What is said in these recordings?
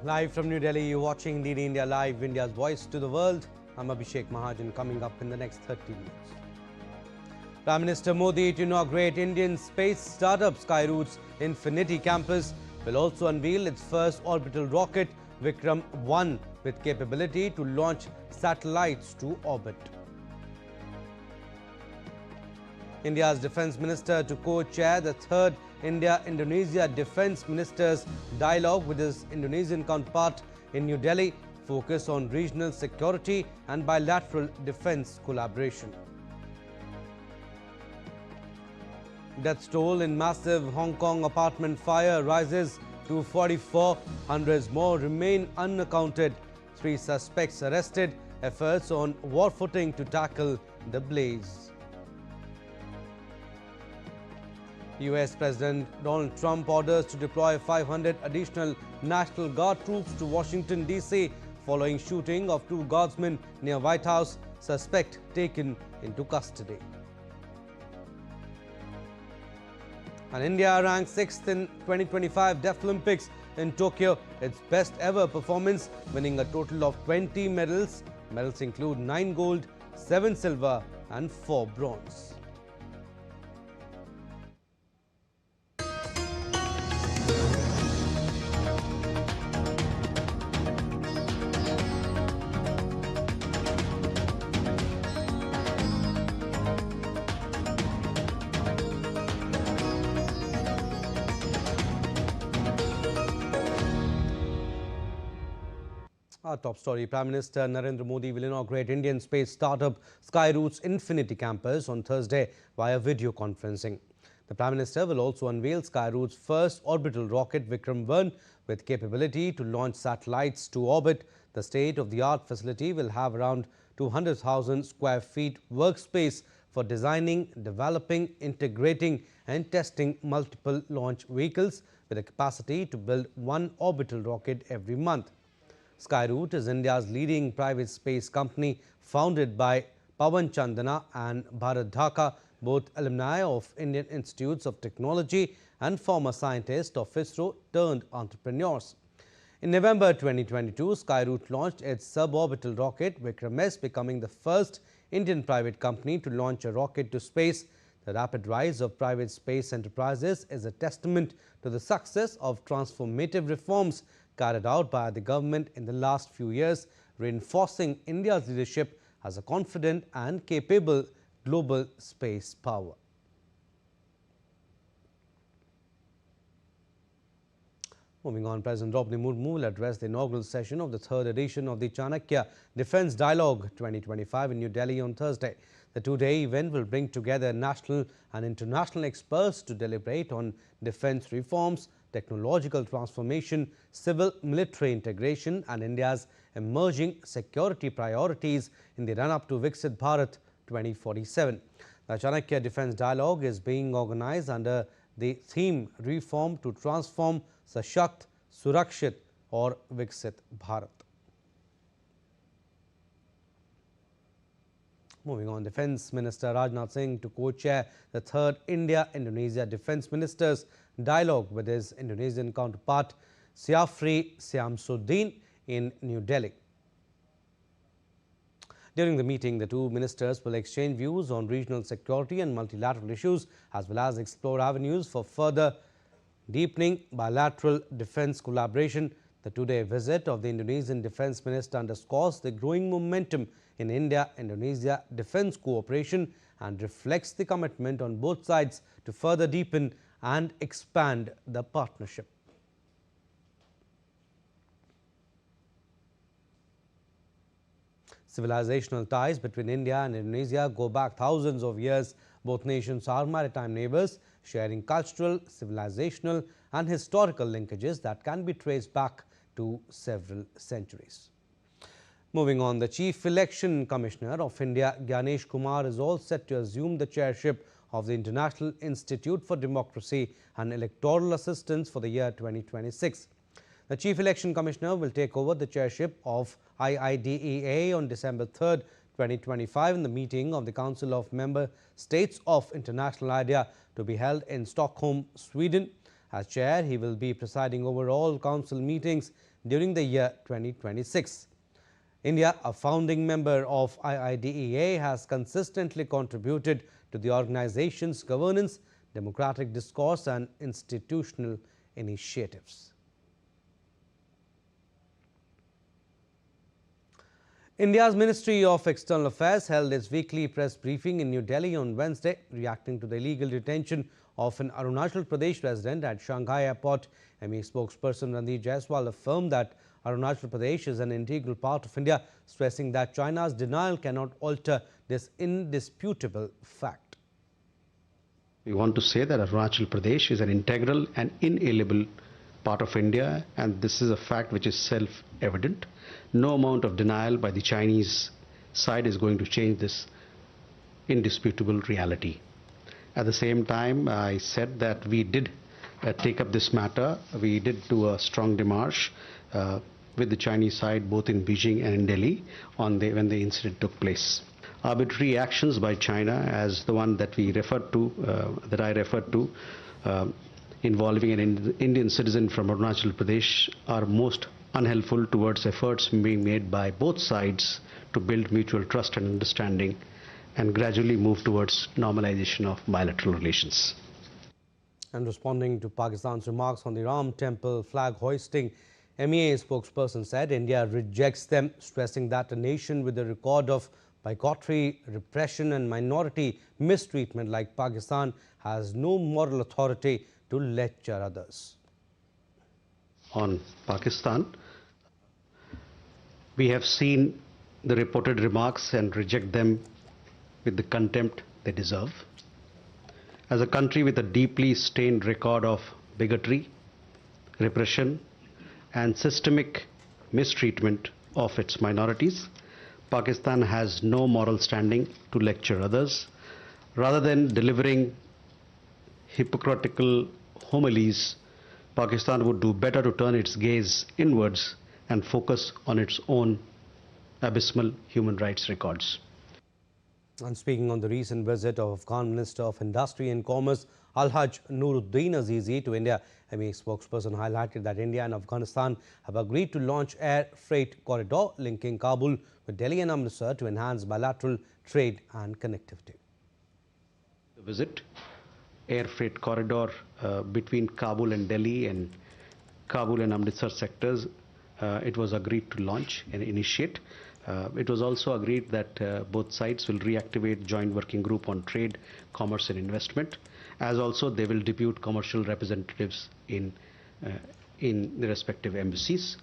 Live from New Delhi, you're watching DD India Live, India's voice to the world. I'm Abhishek Mahajan. Coming up in the next 30 minutes. Prime Minister Modi to inaugurate Indian space startup Skyroot's Infinity campus will also unveil its first orbital rocket, Vikram 1, with capability to launch satellites to orbit. India's Defence Minister to co-chair the third India-Indonesia Defence Ministers dialogue with his Indonesian counterpart in New Delhi, focus on regional security and bilateral defence collaboration. Death toll in massive Hong Kong apartment fire rises to 44. Hundreds more remain unaccounted. 3 suspects arrested. Efforts on war footing to tackle the blaze. US President Donald Trump orders to deploy 500 additional National Guard troops to Washington, D.C. following shooting of 2 guardsmen near White House. Suspect taken into custody. And India ranks 6th in 2025 Deaflympics in Tokyo, its best ever performance, winning a total of 20 medals. Medals include 9 gold, 7 silver and 4 bronze. Our top story, Prime Minister Narendra Modi will inaugurate Indian space startup Skyroot's Infinity campus on Thursday via video conferencing. The Prime Minister will also unveil Skyroot's first orbital rocket Vikram 1 with capability to launch satellites to orbit. The state-of-the-art facility will have around 200,000 square feet workspace for designing, developing, integrating and testing multiple launch vehicles with a capacity to build 1 orbital rocket every month. Skyroot is India's leading private space company, founded by Pawan Chandana and Bharat Dhaka, both alumni of Indian Institutes of Technology and former scientists of ISRO turned entrepreneurs. In November 2022, Skyroot launched its suborbital rocket Vikram S, becoming the first Indian private company to launch a rocket to space. The rapid rise of private space enterprises is a testament to the success of transformative reforms carried out by the government in the last few years, reinforcing India's leadership as a confident and capable global space power. Moving on, President Draupadi Murmu will address the inaugural session of the 3rd edition of the Chanakya Defence Dialogue 2025 in New Delhi on Thursday. The 2-day event will bring together national and international experts to deliberate on defence reforms, technological transformation, civil-military integration and India's emerging security priorities in the run-up to Viksit Bharat 2047. The Chanakya Defence Dialogue is being organized under the theme Reform to Transform, Sashakt, Surakshit or Viksit Bharat. Moving on, Defence Minister Rajnath Singh to co-chair the 3rd India-Indonesia Defence Ministers dialogue with his Indonesian counterpart Syafri Syamsuddin in New Delhi. During the meeting, the 2 ministers will exchange views on regional security and multilateral issues, as well as explore avenues for further deepening bilateral defence collaboration. The 2-day visit of the Indonesian Defence Minister underscores the growing momentum in India-Indonesia defence cooperation and reflects the commitment on both sides to further deepen and expand the partnership. Civilizational ties between India and Indonesia go back thousands of years. Both nations are maritime neighbours, sharing cultural, civilizational and historical linkages that can be traced back to several centuries. Moving on, the Chief Election Commissioner of India, Gyanesh Kumar, is all set to assume the chairship of the International Institute for Democracy and Electoral Assistance for the year 2026. The Chief Election Commissioner will take over the chairship of IIDEA on December 3rd, 2025 in the meeting of the Council of Member States of International IDEA to be held in Stockholm, Sweden. As chair, he will be presiding over all council meetings during the year 2026. India, a founding member of IIDEA, has consistently contributed to the organization's governance, democratic discourse and institutional initiatives. India's Ministry of External Affairs held its weekly press briefing in New Delhi on Wednesday, reacting to the illegal detention of an Arunachal Pradesh resident at Shanghai airport. ME spokesperson Randeep Jaiswal affirmed that Arunachal Pradesh is an integral part of India, stressing that China's denial cannot alter this indisputable fact. We want to say that Arunachal Pradesh is an integral and inalienable part of India, and this is a fact which is self-evident. No amount of denial by the Chinese side is going to change this indisputable reality. At the same time, I said that we did take up this matter. We did do a strong démarche with the Chinese side, both in Beijing and in Delhi, when the incident took place. Arbitrary actions by China, as the one that we referred to, that I referred to, involving an Indian citizen from Arunachal Pradesh, are most unhelpful towards efforts being made by both sides to build mutual trust and understanding and gradually move towards normalization of bilateral relations. And responding to Pakistan's remarks on the Ram Temple flag hoisting, MEA spokesperson said India rejects them, stressing that a nation with a record of bigotry, repression and minority mistreatment like Pakistan has no moral authority to lecture others. On Pakistan, we have seen the reported remarks and reject them with the contempt they deserve. As a country with a deeply stained record of bigotry, repression and systemic mistreatment of its minorities, Pakistan has no moral standing to lecture others. Rather than delivering hypocritical homilies, Pakistan would do better to turn its gaze inwards and focus on its own abysmal human rights records. And speaking on the recent visit of Afghan Minister of Industry and Commerce Al-Haj Nuruddin Azizi to India, MEA spokesperson highlighted that India and Afghanistan have agreed to launch air freight corridor linking Kabul with Delhi and Amritsar to enhance bilateral trade and connectivity. The visit, air freight corridor between Kabul and Delhi and Kabul and Amritsar sectors, it was agreed to launch and initiate. It was also agreed that both sides will reactivate joint working group on trade, commerce and investment, as also they will depute commercial representatives in the respective embassies.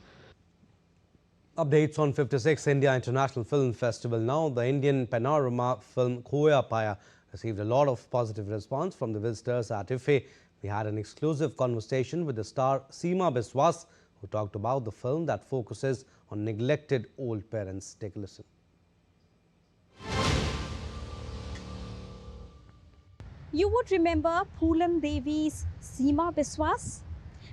Updates on 56th India International Film Festival now. The Indian panorama film Khoya Paya received a lot of positive response from the visitors at IFE. We had an exclusive conversation with the star Seema Biswas, who talked about the film that focuses on neglected old parents. Take a listen. You would remember Poolam Devi's Seema Biswas?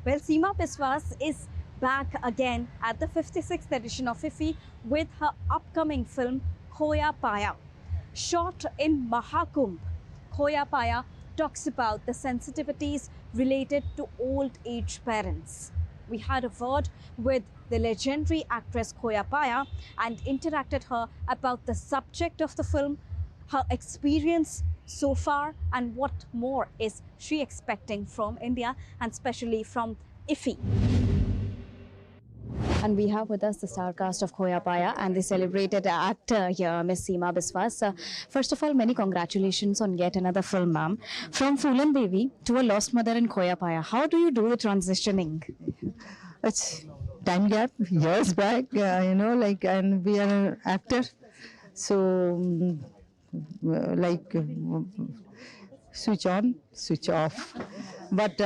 Well, Seema Biswas is back again at the 56th edition of IFE with her upcoming film Khoya Paya. Shot in Mahakumbh, Khoya Paya talks about the sensitivities related to old age parents. We had a word with the legendary actress Khoya Paya and interacted her about the subject of the film, her experience so far and what more is she expecting from India and especially from IFE. And we have with us the star cast of Khoya Paya and the celebrated actor here, Miss Seema Biswas. First of all, many congratulations on yet another film, ma'am. From Poolam Devi to a lost mother in Khoya Paya, how do you do the transitioning? It's time gap, years back, and we are an actor. So, switch on, switch off. But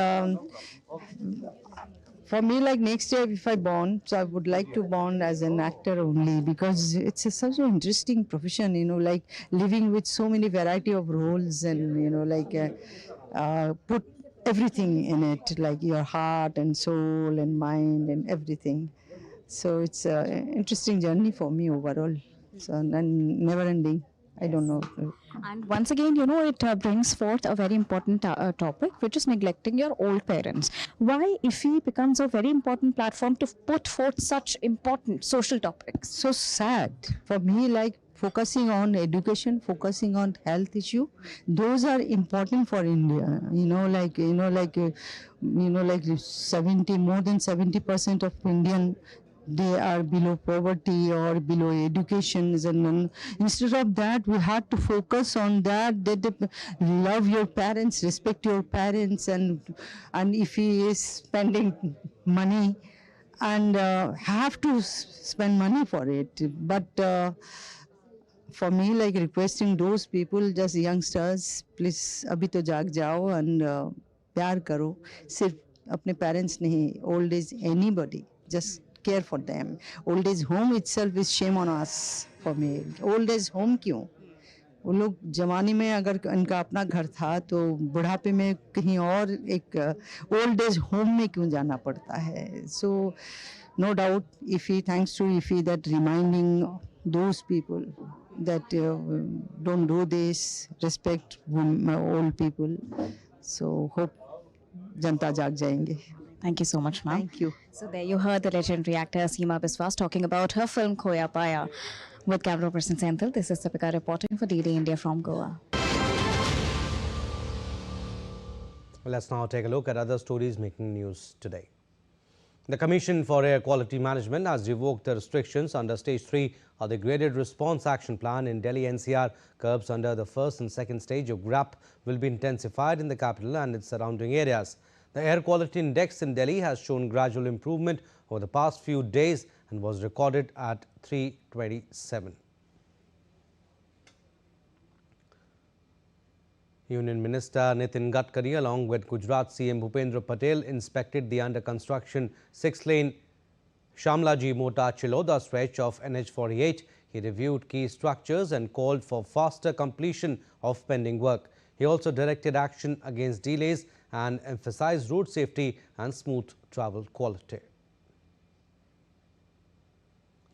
for me, like next year, if I born, so I would like to born as an actor only, because it's such an interesting profession, like living with so many variety of roles and, put everything in it, like your heart and soul and mind and everything. So it's an interesting journey for me overall. So, and never ending. I don't know. And once again, it brings forth a very important topic, which is neglecting your old parents. Why IFFI becomes a very important platform to put forth such important social topics? So sad for me, like focusing on education, focusing on health issue, those are important for India. Like 70, more than 70% of Indian, they are below poverty or below education. And instead of that, we had to focus on that. That love your parents, respect your parents, and if he is spending money, and have to spend money for it. But for me, like requesting those people, just youngsters, please abhi to jaag jao and प्यार करो. सिर्फ अपने parents नहीं, old age anybody, just care for them. Old age home itself is shame on us. For me, old age home क्यों? वो लोग जवानी में अगर इनका अपना घर था तो बुढ़ापे में कहीं और एक ओल्ड एज होम में क्यों जाना पड़ता है? So no doubt IFFI, thanks to IFFI, that reminding those people that don't do this, respect old people. So hope जनता जाग जाएंगे. Thank you so much, ma'am. Thank you. So there you heard the legendary actor Seema Biswas talking about her film Khoya Paya. With camera person Senthil, this is Deepika reporting for DD India from Goa. Well, let's now take a look at other stories making news today. The Commission for Air Quality Management has revoked the restrictions under Stage 3 of the Graded Response Action Plan in Delhi NCR. Curbs under the first and second stage of GRAP will be intensified in the capital and its surrounding areas. The Air Quality Index in Delhi has shown gradual improvement over the past few days and was recorded at 327. Union Minister Nitin Gadkari along with Gujarat CM Bhupendra Patel inspected the under-construction 6-lane Shamlaji-Mota-Chiloda stretch of NH48. He reviewed key structures and called for faster completion of pending work. He also directed action against delays and emphasized road safety and smooth travel quality.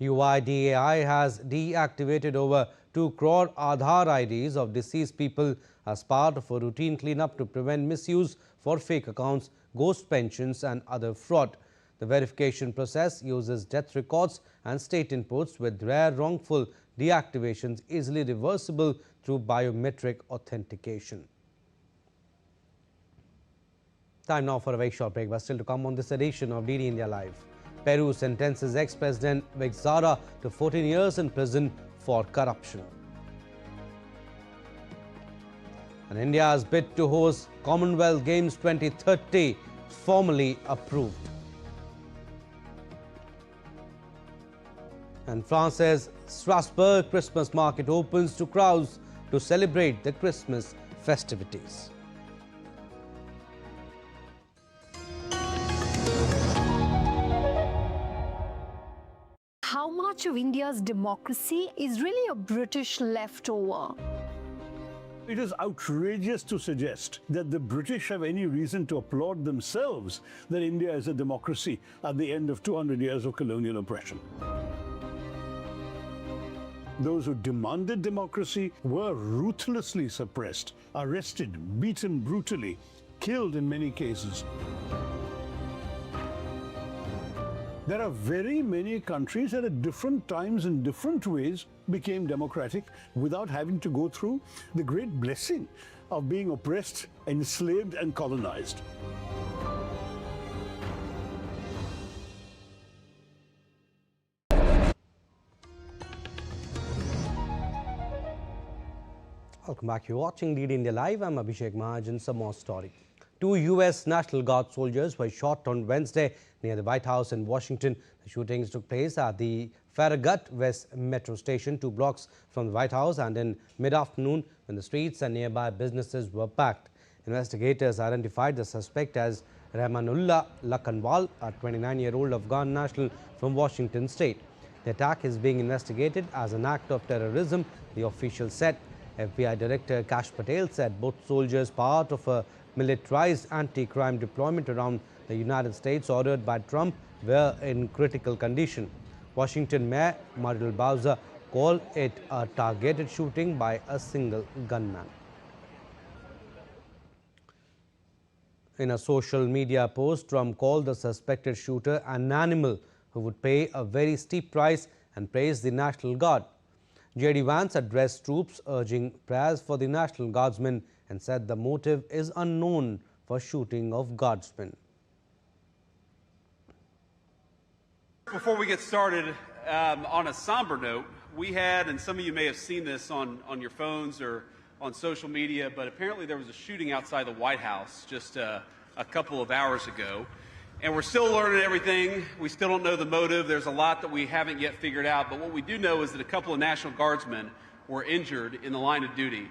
UIDAI has deactivated over 2 crore Aadhaar IDs of deceased people as part of a routine cleanup to prevent misuse for fake accounts, ghost pensions and other fraud. The verification process uses death records and state inputs, with rare wrongful deactivations easily reversible through biometric authentication. Time now for a very short break, but still to come on this edition of DD India Live. Peru sentences ex-president Vixara to 14 years in prison for corruption. And India's bid to host Commonwealth Games 2030 formally approved. And France's Strasbourg Christmas market opens to crowds to celebrate the Christmas festivities. How much of India's democracy is really a British leftover? It is outrageous to suggest that the British have any reason to applaud themselves that India is a democracy at the end of 200 years of colonial oppression. Those who demanded democracy were ruthlessly suppressed, arrested, beaten brutally, killed in many cases. There are very many countries that at different times in different ways became democratic without having to go through the great blessing of being oppressed, enslaved and colonized. Welcome back. You're watching DD India Live. I'm Abhishek Mahajan. Some more story. 2 U.S. National Guard soldiers were shot on Wednesday near the White House in Washington. The shootings took place at the Farragut West Metro Station, 2 blocks from the White House, and in mid-afternoon when the streets and nearby businesses were packed. Investigators identified the suspect as Rahmanullah Lakanwal, a 29-year-old Afghan national from Washington state. The attack is being investigated as an act of terrorism, the official said. FBI Director Kash Patel said both soldiers, part of a militarized anti-crime deployment around the United States ordered by Trump, were in critical condition. Washington Mayor Muriel Bowser called it a targeted shooting by a single gunman. In a social media post, Trump called the suspected shooter an animal who would pay a very steep price and praised the National Guard. J.D. Vance addressed troops urging prayers for the National Guardsmen and said the motive is unknown for shooting of guardsmen. Before we get started, on a somber note, we had, and some of you may have seen this on your phones or on social media, but apparently there was a shooting outside the White House just a couple of hours ago. And we're still learning everything. We still don't know the motive. There's a lot that we haven't yet figured out. But what we do know is that a couple of National Guardsmen were injured in the line of duty.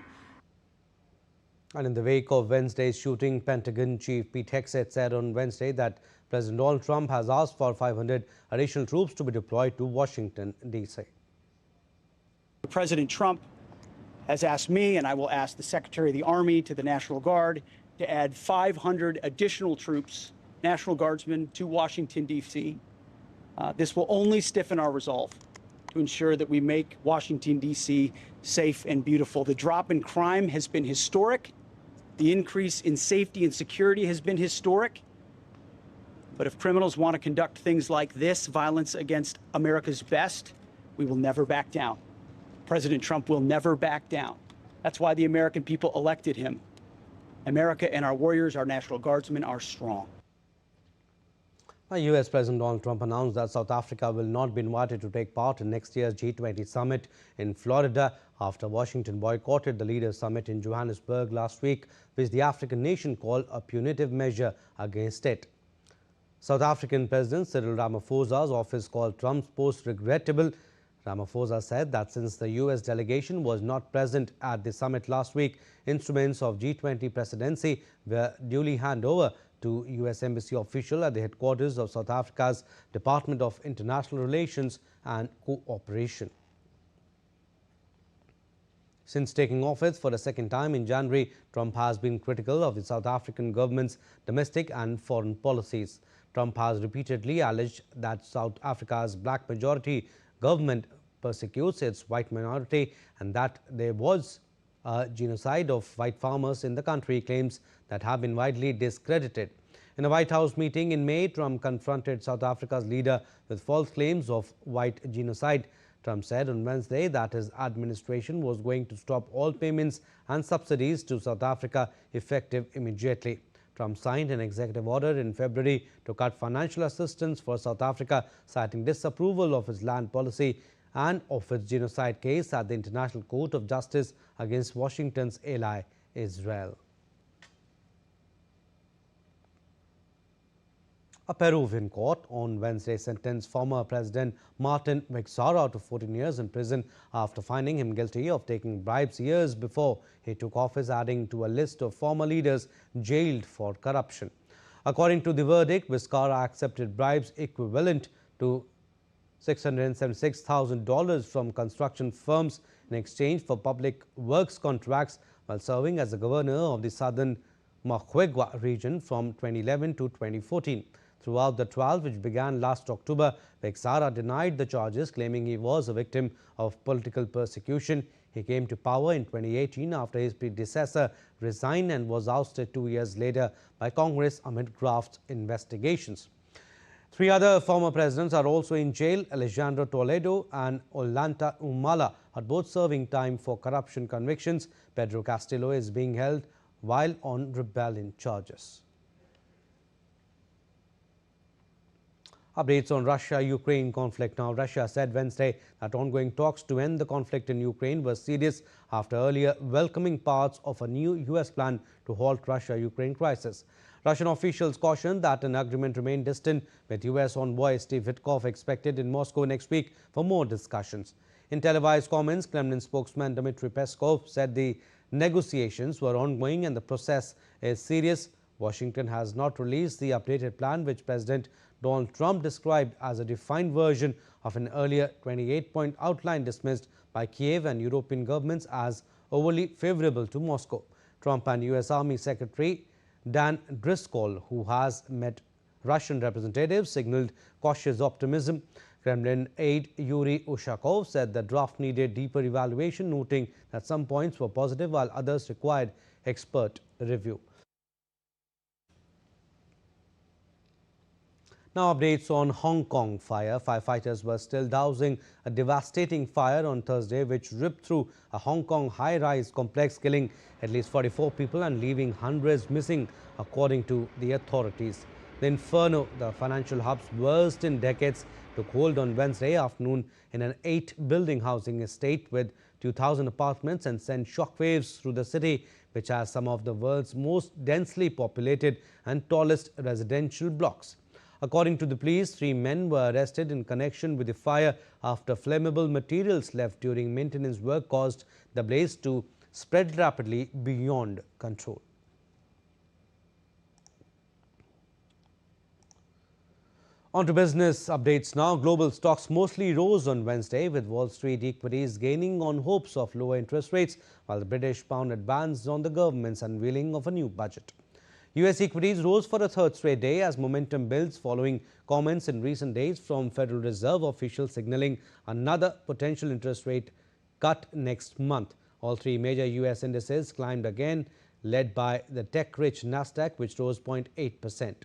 And in the wake of Wednesday's shooting, Pentagon Chief Pete Hegseth said on Wednesday that President Donald Trump has asked for 500 additional troops to be deployed to Washington, D.C. President Trump has asked me, and I will ask the Secretary of the Army, to the National Guard, to add 500 additional troops, National Guardsmen, to Washington, D.C. This will only stiffen our resolve to ensure that we make Washington, D.C. safe and beautiful. The drop in crime has been historic. The increase in safety and security has been historic. But if criminals want to conduct things like this, violence against America's best, we will never back down. President Trump will never back down. That's why the American people elected him. America and our warriors, our National Guardsmen, are strong. U.S. President Donald Trump announced that South Africa will not be invited to take part in next year's G20 summit in Florida after Washington boycotted the Leaders' Summit in Johannesburg last week, which the African nation called a punitive measure against it. South African President Cyril Ramaphosa's office called Trump's post regrettable. Ramaphosa said that since the U.S. delegation was not present at the summit last week, instruments of G20 presidency were duly handed over to U.S. Embassy official at the headquarters of South Africa's Department of International Relations and Cooperation. Since taking office for the second time in January, Trump has been critical of the South African government's domestic and foreign policies. Trump has repeatedly alleged that South Africa's black majority government persecutes its white minority and that there was a genocide of white farmers in the country, claims that have been widely discredited. In a White House meeting in May, Trump confronted South Africa's leader with false claims of white genocide. Trump said on Wednesday that his administration was going to stop all payments and subsidies to South Africa effective immediately. Trump signed an executive order in February to cut financial assistance for South Africa, citing disapproval of his land policy and of its genocide case at the International Court of Justice against Washington's ally, Israel. A Peruvian court on Wednesday sentenced former President Martin Vizcarra to 14 years in prison after finding him guilty of taking bribes years before he took office, adding to a list of former leaders jailed for corruption. According to the verdict, Vizcarra accepted bribes equivalent to $676,000 from construction firms in exchange for public works contracts while serving as the governor of the southern Moquegua region from 2011 to 2014. Throughout the trial, which began last October, Vizcarra denied the charges, claiming he was a victim of political persecution. He came to power in 2018 after his predecessor resigned and was ousted 2 years later by Congress amid graft investigations. 3 other former presidents are also in jail. Alejandro Toledo and Ollanta Humala are both serving time for corruption convictions. Pedro Castillo is being held while on rebellion charges. Updates on Russia-Ukraine conflict now. Russia said Wednesday that ongoing talks to end the conflict in Ukraine were serious after earlier welcoming parts of a new U.S. plan to halt Russia-Ukraine crisis. Russian officials cautioned that an agreement remained distant, with U.S. envoy Steve Witkoff expected in Moscow next week for more discussions. In televised comments, Kremlin spokesman Dmitry Peskov said the negotiations were ongoing and the process is serious. Washington has not released the updated plan, which President Donald Trump described as a defined version of an earlier 28-point outline dismissed by Kiev and European governments as overly favorable to Moscow. Trump and U.S. Army Secretary Dan Driscoll, who has met Russian representatives, signaled cautious optimism. Kremlin aide Yuri Ushakov said the draft needed deeper evaluation, noting that some points were positive while others required expert review. Now updates on Hong Kong fire. Firefighters were still dousing a devastating fire on Thursday which ripped through a Hong Kong high-rise complex, killing at least 44 people and leaving hundreds missing, according to the authorities. The inferno, the financial hub's worst in decades, took hold on Wednesday afternoon in an 8-building housing estate with 2,000 apartments and sent shockwaves through the city, which has some of the world's most densely populated and tallest residential blocks. According to the police, 3 men were arrested in connection with the fire after flammable materials left during maintenance work caused the blaze to spread rapidly beyond control. On to business updates now. Global stocks mostly rose on Wednesday, with Wall Street equities gaining on hopes of lower interest rates, while the British pound advanced on the government's unveiling of a new budget. US equities rose for a third straight day as momentum builds following comments in recent days from Federal Reserve officials signaling another potential interest rate cut next month. All 3 major US indices climbed again, led by the tech-rich Nasdaq, which rose 0.8%.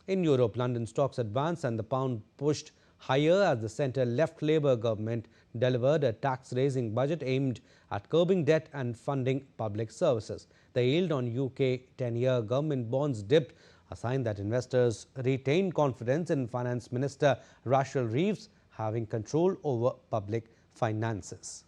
In Europe, London stocks advanced and the pound pushed higher as the centre-left Labour government delivered a tax-raising budget aimed at curbing debt and funding public services. The yield on UK 10-year government bonds dipped, a sign that investors retain confidence in Finance Minister Rachel Reeves having control over public finances.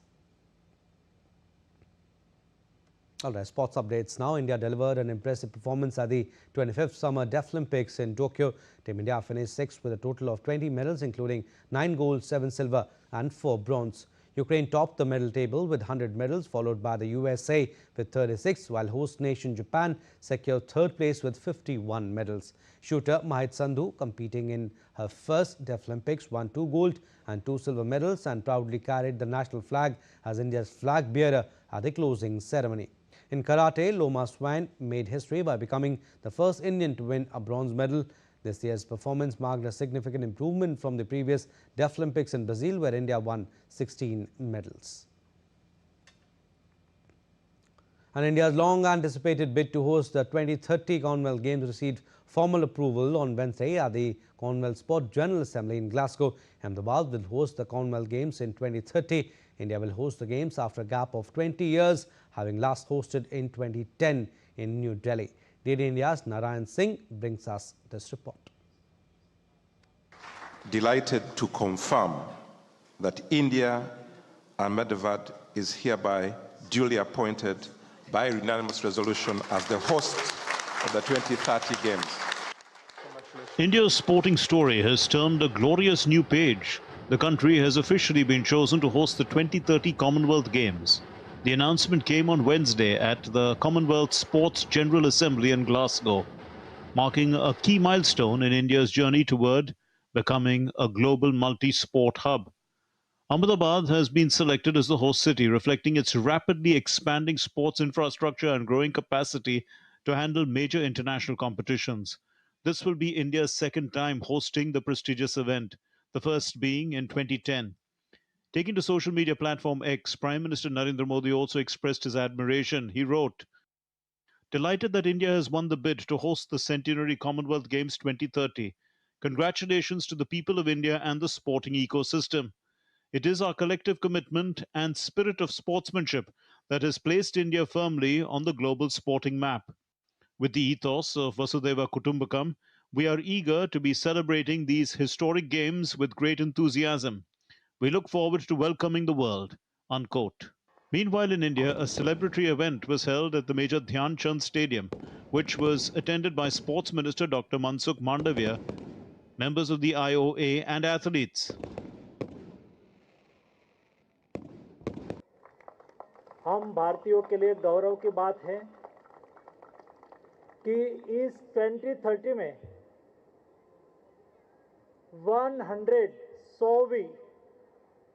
All right, sports updates now. India delivered an impressive performance at the 25th Summer Deaflympics in Tokyo. Team India finished 6th with a total of 20 medals, including 9 gold, 7 silver and 4 bronze. Ukraine topped the medal table with 100 medals, followed by the USA with 36, while host nation Japan secured 3rd place with 51 medals. Shooter Mahit Sandhu, competing in her first Deaflympics, won 2 gold and 2 silver medals and proudly carried the national flag as India's flag bearer at the closing ceremony. In karate, Loma Swan made history by becoming the first Indian to win a bronze medal. This year's performance marked a significant improvement from the previous Deaflympics in Brazil, where India won 16 medals. And India's long-anticipated bid to host the 2030 Commonwealth Games received formal approval on Wednesday at the Commonwealth Sport General Assembly in Glasgow. Ahmedabad will host the Commonwealth Games in 2030. India will host the Games after a gap of 20 years, having last hosted in 2010 in New Delhi. DD India's Narayan Singh brings us this report. Delighted to confirm that India, Ahmedabad, is hereby duly appointed by unanimous resolution as the host of the 2030 Games. India's sporting story has turned a glorious new page. The country has officially been chosen to host the 2030 Commonwealth Games. The announcement came on Wednesday at the Commonwealth Sports General Assembly in Glasgow, marking a key milestone in India's journey toward becoming a global multi-sport hub. Ahmedabad has been selected as the host city, reflecting its rapidly expanding sports infrastructure and growing capacity to handle major international competitions. This will be India's 2nd time hosting the prestigious event, the first being in 2010. Taking to social media platform X, Prime Minister Narendra Modi also expressed his admiration. He wrote, "Delighted that India has won the bid to host the Centenary Commonwealth Games 2030. Congratulations to the people of India and the sporting ecosystem. It is our collective commitment and spirit of sportsmanship that has placed India firmly on the global sporting map. With the ethos of Vasudhaiva Kutumbakam, we are eager to be celebrating these historic games with great enthusiasm. We look forward to welcoming the world." Unquote. Meanwhile, in India, a celebratory event was held at the Major Dhyan Chand Stadium, which was attended by Sports Minister Dr. Mansukh Mandavia, members of the IOA and athletes. हम भारतीयों के लिए गौरव की बात है कि इस 2030 में 100वीं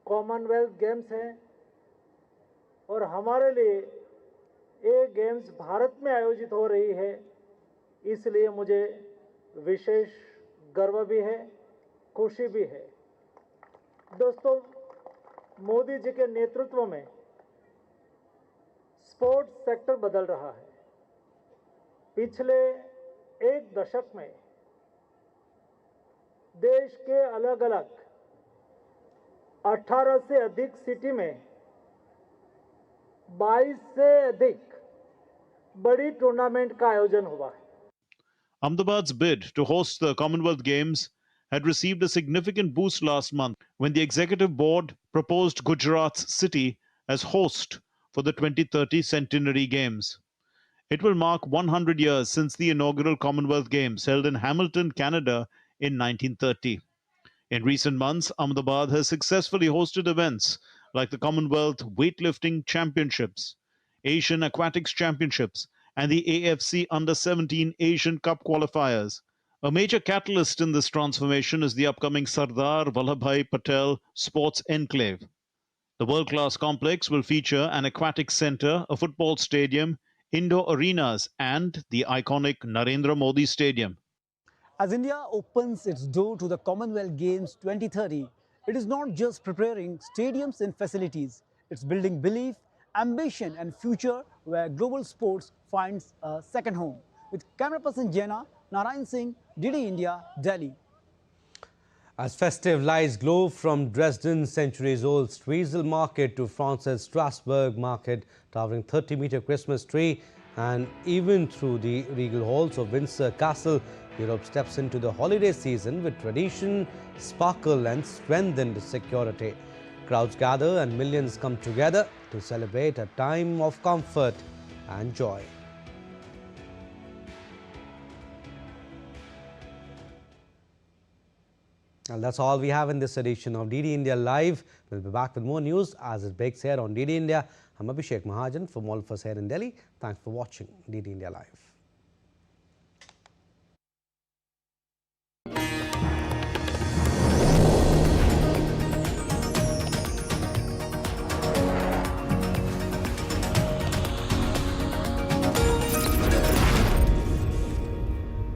कॉमनवेल्थ गेम्स हैं और हमारे लिए ये गेम्स भारत में आयोजित हो रही है, इसलिए मुझे विशेष गर्व भी है खुशी भी है। दोस्तों, मोदी जी के नेतृत्व में स्पोर्ट्स सेक्टर बदल रहा है। पिछले एक दशक में देश के अलग-अलग 18 से अधिक सिटी में 22 से अधिक बड़ी टूर्नामेंट का आयोजन हुआ है। Ahmedabad's bid to host the Commonwealth Games had received a significant boost last month when the executive board proposed Gujarat's city as host for the 2030 Centenary Games. It will mark 100 years since the inaugural Commonwealth Games held in Hamilton, Canada in 1930. In recent months, Ahmedabad has successfully hosted events like the Commonwealth Weightlifting Championships, Asian Aquatics Championships, and the AFC Under-17 Asian Cup qualifiers. A major catalyst in this transformation is the upcoming Sardar Vallabhbhai Patel Sports Enclave. The world-class complex will feature an aquatic center, a football stadium, indoor arenas, and the iconic Narendra Modi Stadium. As India opens its door to the Commonwealth Games 2030, it is not just preparing stadiums and facilities, it's building belief, ambition and future where global sports finds a second home. With camera person Jena, Narayan Singh, DD India, Delhi. As festive lights glow from Dresden's centuries-old Streisel Market to France's Strasbourg Market, towering 30-meter Christmas tree, and even through the regal halls of Windsor Castle, Europe steps into the holiday season with tradition, sparkle and strengthened security. Crowds gather and millions come together to celebrate a time of comfort and joy. And that's all we have in this edition of DD India Live. We'll be back with more news as it breaks here on DD India. I'm Abhishek Mahajan from all of us here in Delhi. Thanks for watching DD India Live.